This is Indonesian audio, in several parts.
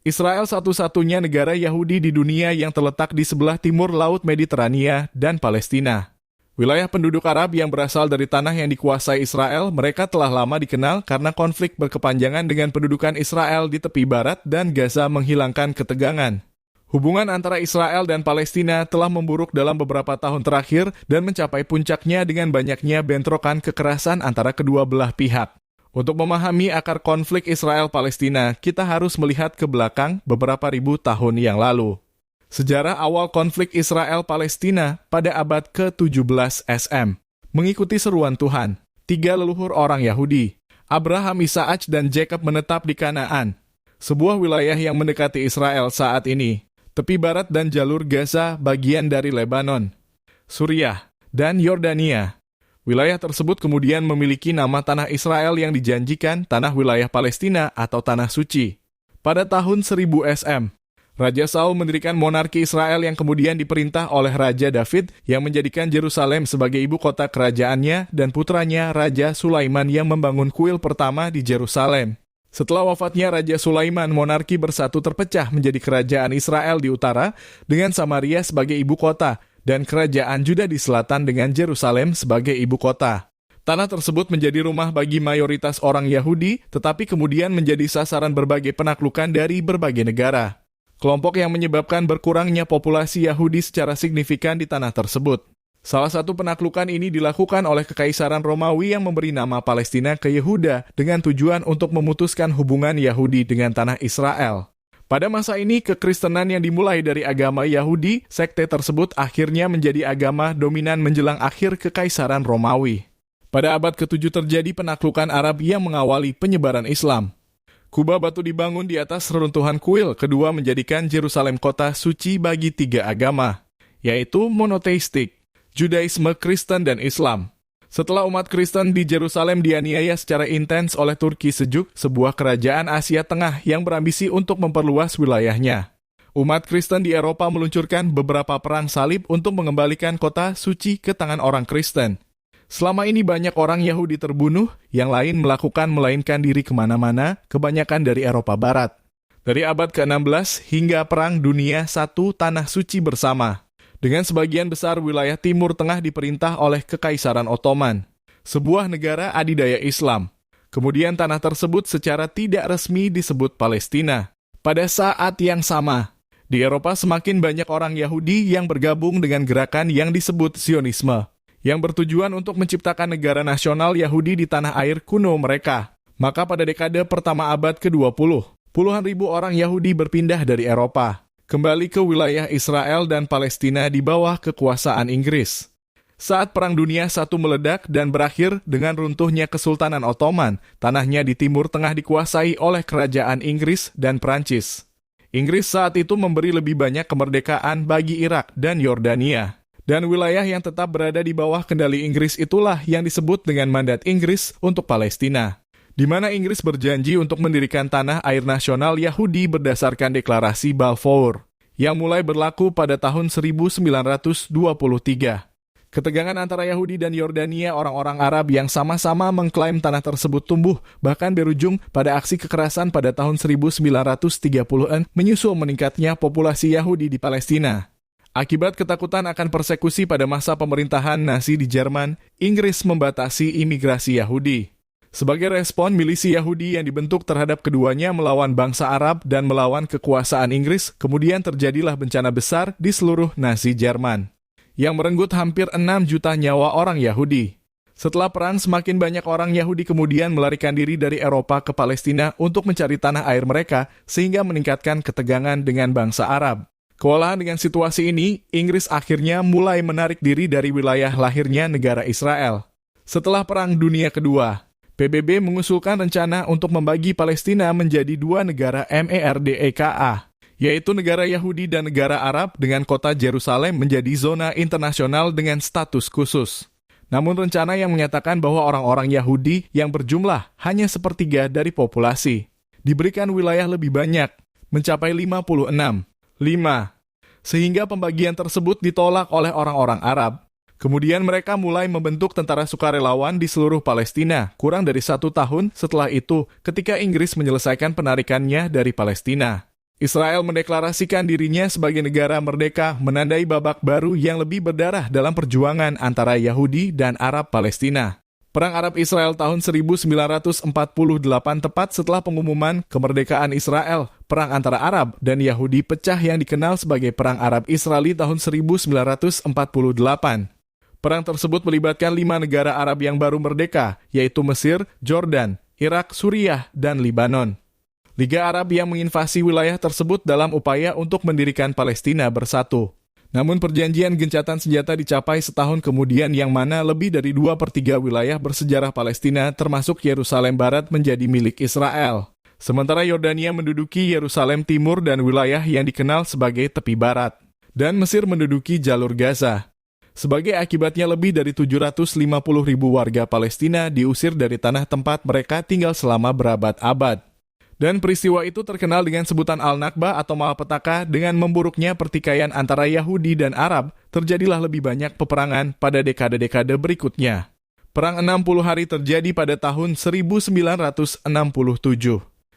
Israel satu-satunya negara Yahudi di dunia yang terletak di sebelah timur Laut Mediterania dan Palestina. Wilayah penduduk Arab yang berasal dari tanah yang dikuasai Israel, mereka telah lama dikenal karena konflik berkepanjangan dengan pendudukan Israel di tepi barat dan Gaza menghilangkan ketegangan. Hubungan antara Israel dan Palestina telah memburuk dalam beberapa tahun terakhir dan mencapai puncaknya dengan banyaknya bentrokan kekerasan antara kedua belah pihak. Untuk memahami akar konflik Israel-Palestina, kita harus melihat ke belakang beberapa ribu tahun yang lalu. Sejarah awal konflik Israel-Palestina pada abad ke-17 SM. Mengikuti seruan Tuhan, 3 leluhur orang Yahudi, Abraham, Ishak, dan Jacob menetap di Kanaan, sebuah wilayah yang mendekati Israel saat ini, tepi barat dan jalur Gaza bagian dari Lebanon, Suriah, dan Yordania. Wilayah tersebut kemudian memiliki nama tanah Israel yang dijanjikan tanah wilayah Palestina atau tanah suci. Pada tahun 1000 SM, Raja Saul mendirikan monarki Israel yang kemudian diperintah oleh Raja David yang menjadikan Yerusalem sebagai ibu kota kerajaannya dan putranya Raja Sulaiman yang membangun kuil pertama di Yerusalem. Setelah wafatnya Raja Sulaiman, monarki bersatu terpecah menjadi kerajaan Israel di utara dengan Samaria sebagai ibu kota dan kerajaan Juda di selatan dengan Yerusalem sebagai ibu kota. Tanah tersebut menjadi rumah bagi mayoritas orang Yahudi, tetapi kemudian menjadi sasaran berbagai penaklukan dari berbagai negara. Kelompok yang menyebabkan berkurangnya populasi Yahudi secara signifikan di tanah tersebut. Salah satu penaklukan ini dilakukan oleh Kekaisaran Romawi yang memberi nama Palestina ke Yehuda dengan tujuan untuk memutuskan hubungan Yahudi dengan tanah Israel. Pada masa ini, kekristenan yang dimulai dari agama Yahudi, sekte tersebut akhirnya menjadi agama dominan menjelang akhir Kekaisaran Romawi. Pada abad ke-7 terjadi penaklukan Arab yang mengawali penyebaran Islam. Kubah batu dibangun di atas reruntuhan kuil, kedua menjadikan Yerusalem kota suci bagi 3 agama, yaitu monoteistik, Judaisme, Kristen, dan Islam. Setelah umat Kristen di Yerusalem dianiaya secara intens oleh Turki Sejuk, sebuah kerajaan Asia Tengah yang berambisi untuk memperluas wilayahnya. Umat Kristen di Eropa meluncurkan beberapa perang salib untuk mengembalikan kota suci ke tangan orang Kristen. Selama ini banyak orang Yahudi terbunuh, yang lain melainkan diri kemana-mana, kebanyakan dari Eropa Barat. Dari abad ke-16 hingga Perang Dunia I Tanah Suci bersama, dengan sebagian besar wilayah Timur Tengah diperintah oleh Kekaisaran Ottoman, sebuah negara adidaya Islam. Kemudian tanah tersebut secara tidak resmi disebut Palestina. Pada saat yang sama, di Eropa semakin banyak orang Yahudi yang bergabung dengan gerakan yang disebut Zionisme, yang bertujuan untuk menciptakan negara nasional Yahudi di tanah air kuno mereka. Maka pada dekade pertama abad ke-20, puluhan ribu orang Yahudi berpindah dari Eropa kembali ke wilayah Israel dan Palestina di bawah kekuasaan Inggris. Saat Perang Dunia I meledak dan berakhir dengan runtuhnya Kesultanan Ottoman, tanahnya di Timur Tengah dikuasai oleh kerajaan Inggris dan Prancis. Inggris saat itu memberi lebih banyak kemerdekaan bagi Irak dan Yordania. Dan wilayah yang tetap berada di bawah kendali Inggris itulah yang disebut dengan mandat Inggris untuk Palestina, di mana Inggris berjanji untuk mendirikan tanah air nasional Yahudi berdasarkan deklarasi Balfour, yang mulai berlaku pada tahun 1923. Ketegangan antara Yahudi dan Yordania, orang-orang Arab yang sama-sama mengklaim tanah tersebut tumbuh, bahkan berujung pada aksi kekerasan pada tahun 1930-an menyusul meningkatnya populasi Yahudi di Palestina. Akibat ketakutan akan persekusi pada masa pemerintahan Nazi di Jerman, Inggris membatasi imigrasi Yahudi. Sebagai respon, milisi Yahudi yang dibentuk terhadap keduanya melawan bangsa Arab dan melawan kekuasaan Inggris, kemudian terjadilah bencana besar di seluruh Nazi Jerman, yang merenggut hampir 6 juta nyawa orang Yahudi. Setelah perang, semakin banyak orang Yahudi kemudian melarikan diri dari Eropa ke Palestina untuk mencari tanah air mereka, sehingga meningkatkan ketegangan dengan bangsa Arab. Kewalahan dengan situasi ini, Inggris akhirnya mulai menarik diri dari wilayah lahirnya negara Israel. Setelah Perang Dunia Kedua, PBB mengusulkan rencana untuk membagi Palestina menjadi 2 negara MERDEKA, yaitu negara Yahudi dan negara Arab dengan kota Yerusalem menjadi zona internasional dengan status khusus. Namun rencana yang menyatakan bahwa orang-orang Yahudi yang berjumlah hanya sepertiga dari populasi diberikan wilayah lebih banyak, mencapai 56. Sehingga pembagian tersebut ditolak oleh orang-orang Arab. Kemudian mereka mulai membentuk tentara sukarelawan di seluruh Palestina, kurang dari 1 tahun setelah itu ketika Inggris menyelesaikan penarikannya dari Palestina. Israel mendeklarasikan dirinya sebagai negara merdeka, menandai babak baru yang lebih berdarah dalam perjuangan antara Yahudi dan Arab Palestina. Perang Arab-Israel tahun 1948 tepat setelah pengumuman kemerdekaan Israel, perang antara Arab dan Yahudi pecah yang dikenal sebagai Perang Arab-Israeli tahun 1948. Perang tersebut melibatkan 5 negara Arab yang baru merdeka, yaitu Mesir, Jordan, Irak, Suriah, dan Libanon. Liga Arab yang menginvasi wilayah tersebut dalam upaya untuk mendirikan Palestina bersatu. Namun perjanjian gencatan senjata dicapai setahun kemudian yang mana lebih dari 2/3 wilayah bersejarah Palestina termasuk Yerusalem Barat menjadi milik Israel. Sementara Yordania menduduki Yerusalem Timur dan wilayah yang dikenal sebagai Tepi Barat. Dan Mesir menduduki jalur Gaza. Sebagai akibatnya lebih dari 750.000 warga Palestina diusir dari tanah tempat mereka tinggal selama berabad-abad. Dan peristiwa itu terkenal dengan sebutan Al-Nakba atau malapetaka. Dengan memburuknya pertikaian antara Yahudi dan Arab, terjadilah lebih banyak peperangan pada dekade-dekade berikutnya. Perang 60 hari terjadi pada tahun 1967.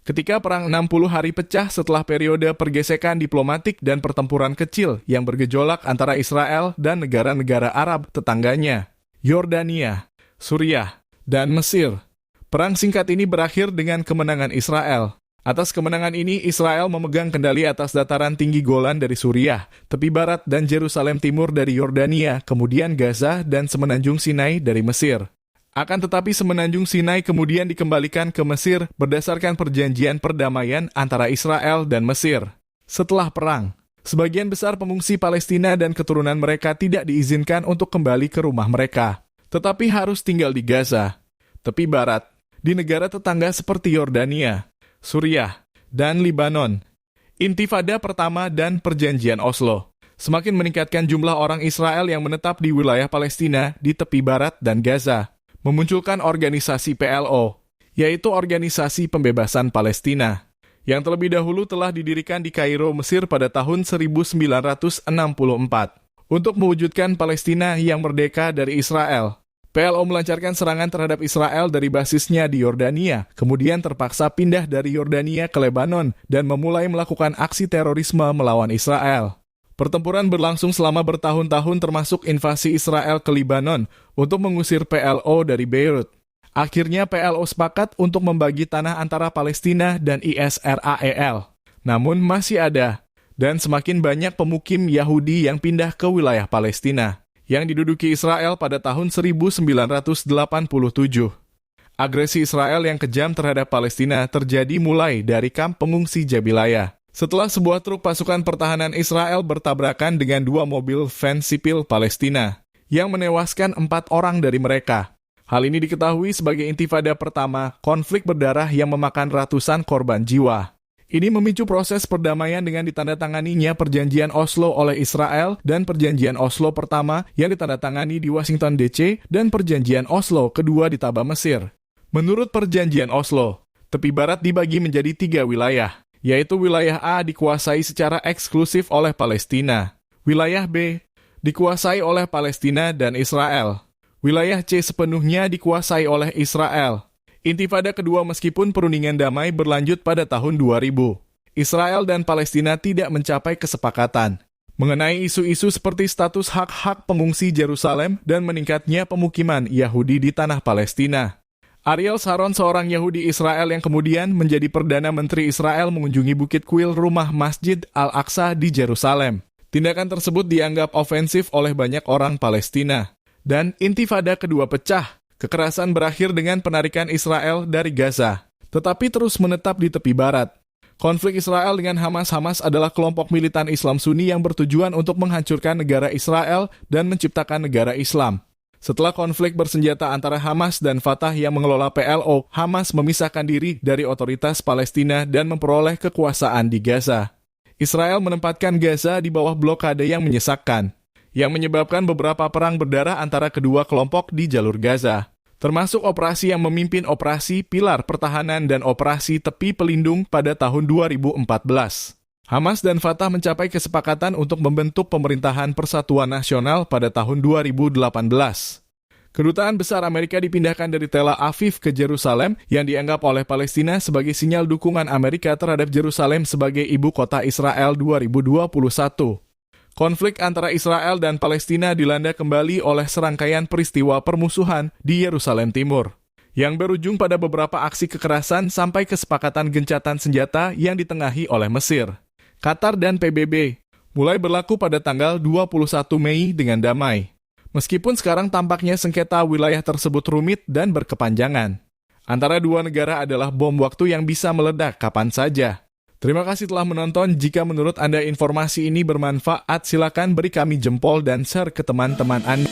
Ketika Perang 60 hari pecah setelah periode pergesekan diplomatik dan pertempuran kecil yang bergejolak antara Israel dan negara-negara Arab tetangganya, Yordania, Suriah, dan Mesir. Perang singkat ini berakhir dengan kemenangan Israel. Atas kemenangan ini, Israel memegang kendali atas dataran tinggi Golan dari Suriah, tepi barat dan Yerusalem Timur dari Yordania, kemudian Gaza dan semenanjung Sinai dari Mesir. Akan tetapi semenanjung Sinai kemudian dikembalikan ke Mesir berdasarkan perjanjian perdamaian antara Israel dan Mesir. Setelah perang, sebagian besar pengungsi Palestina dan keturunan mereka tidak diizinkan untuk kembali ke rumah mereka, tetapi harus tinggal di Gaza, tepi barat, di negara tetangga seperti Yordania, Suriah, dan Libanon. Intifada pertama dan perjanjian Oslo semakin meningkatkan jumlah orang Israel yang menetap di wilayah Palestina di tepi barat dan Gaza, memunculkan organisasi PLO, yaitu Organisasi Pembebasan Palestina, yang terlebih dahulu telah didirikan di Kairo, Mesir pada tahun 1964 untuk mewujudkan Palestina yang merdeka dari Israel. PLO melancarkan serangan terhadap Israel dari basisnya di Yordania, kemudian terpaksa pindah dari Yordania ke Lebanon dan memulai melakukan aksi terorisme melawan Israel. Pertempuran berlangsung selama bertahun-tahun termasuk invasi Israel ke Lebanon untuk mengusir PLO dari Beirut. Akhirnya PLO sepakat untuk membagi tanah antara Palestina dan Israel. Namun masih ada, dan semakin banyak pemukim Yahudi yang pindah ke wilayah Palestina yang diduduki Israel pada tahun 1987. Agresi Israel yang kejam terhadap Palestina terjadi mulai dari kamp pengungsi Jabilaya. Setelah sebuah truk pasukan pertahanan Israel bertabrakan dengan 2 mobil van sipil Palestina, yang menewaskan 4 orang dari mereka. Hal ini diketahui sebagai intifada pertama, konflik berdarah yang memakan ratusan korban jiwa. Ini memicu proses perdamaian dengan ditandatanganinya Perjanjian Oslo oleh Israel dan Perjanjian Oslo pertama yang ditandatangani di Washington DC dan Perjanjian Oslo kedua di Taba, Mesir. Menurut Perjanjian Oslo, tepi barat dibagi menjadi 3 wilayah, yaitu wilayah A dikuasai secara eksklusif oleh Palestina, wilayah B dikuasai oleh Palestina dan Israel, wilayah C sepenuhnya dikuasai oleh Israel. Intifada kedua meskipun perundingan damai berlanjut pada tahun 2000. Israel dan Palestina tidak mencapai kesepakatan mengenai isu-isu seperti status hak-hak pengungsi Yerusalem dan meningkatnya pemukiman Yahudi di tanah Palestina. Ariel Sharon, seorang Yahudi Israel yang kemudian menjadi Perdana Menteri Israel, mengunjungi Bukit Kuil, rumah Masjid Al-Aqsa di Yerusalem. Tindakan tersebut dianggap ofensif oleh banyak orang Palestina. Dan intifada kedua pecah. Kekerasan berakhir dengan penarikan Israel dari Gaza, tetapi terus menetap di tepi barat. Konflik Israel dengan Hamas adalah kelompok militan Islam Sunni yang bertujuan untuk menghancurkan negara Israel dan menciptakan negara Islam. Setelah konflik bersenjata antara Hamas dan Fatah yang mengelola PLO, Hamas memisahkan diri dari otoritas Palestina dan memperoleh kekuasaan di Gaza. Israel menempatkan Gaza di bawah blokade yang menyesakkan, yang menyebabkan beberapa perang berdarah antara kedua kelompok di jalur Gaza, termasuk operasi yang memimpin Operasi Pilar Pertahanan dan Operasi Tepi Pelindung pada tahun 2014. Hamas dan Fatah mencapai kesepakatan untuk membentuk pemerintahan persatuan nasional pada tahun 2018. Kedutaan besar Amerika dipindahkan dari Tel Aviv ke Yerusalem yang dianggap oleh Palestina sebagai sinyal dukungan Amerika terhadap Yerusalem sebagai ibu kota Israel 2021. Konflik antara Israel dan Palestina dilanda kembali oleh serangkaian peristiwa permusuhan di Yerusalem Timur, yang berujung pada beberapa aksi kekerasan sampai kesepakatan gencatan senjata yang ditengahi oleh Mesir, Qatar dan PBB, mulai berlaku pada tanggal 21 Mei dengan damai. Meskipun sekarang tampaknya sengketa wilayah tersebut rumit dan berkepanjangan. Antara dua negara adalah bom waktu yang bisa meledak kapan saja. Terima kasih telah menonton. Jika menurut Anda informasi ini bermanfaat, silakan beri kami jempol dan share ke teman-teman Anda.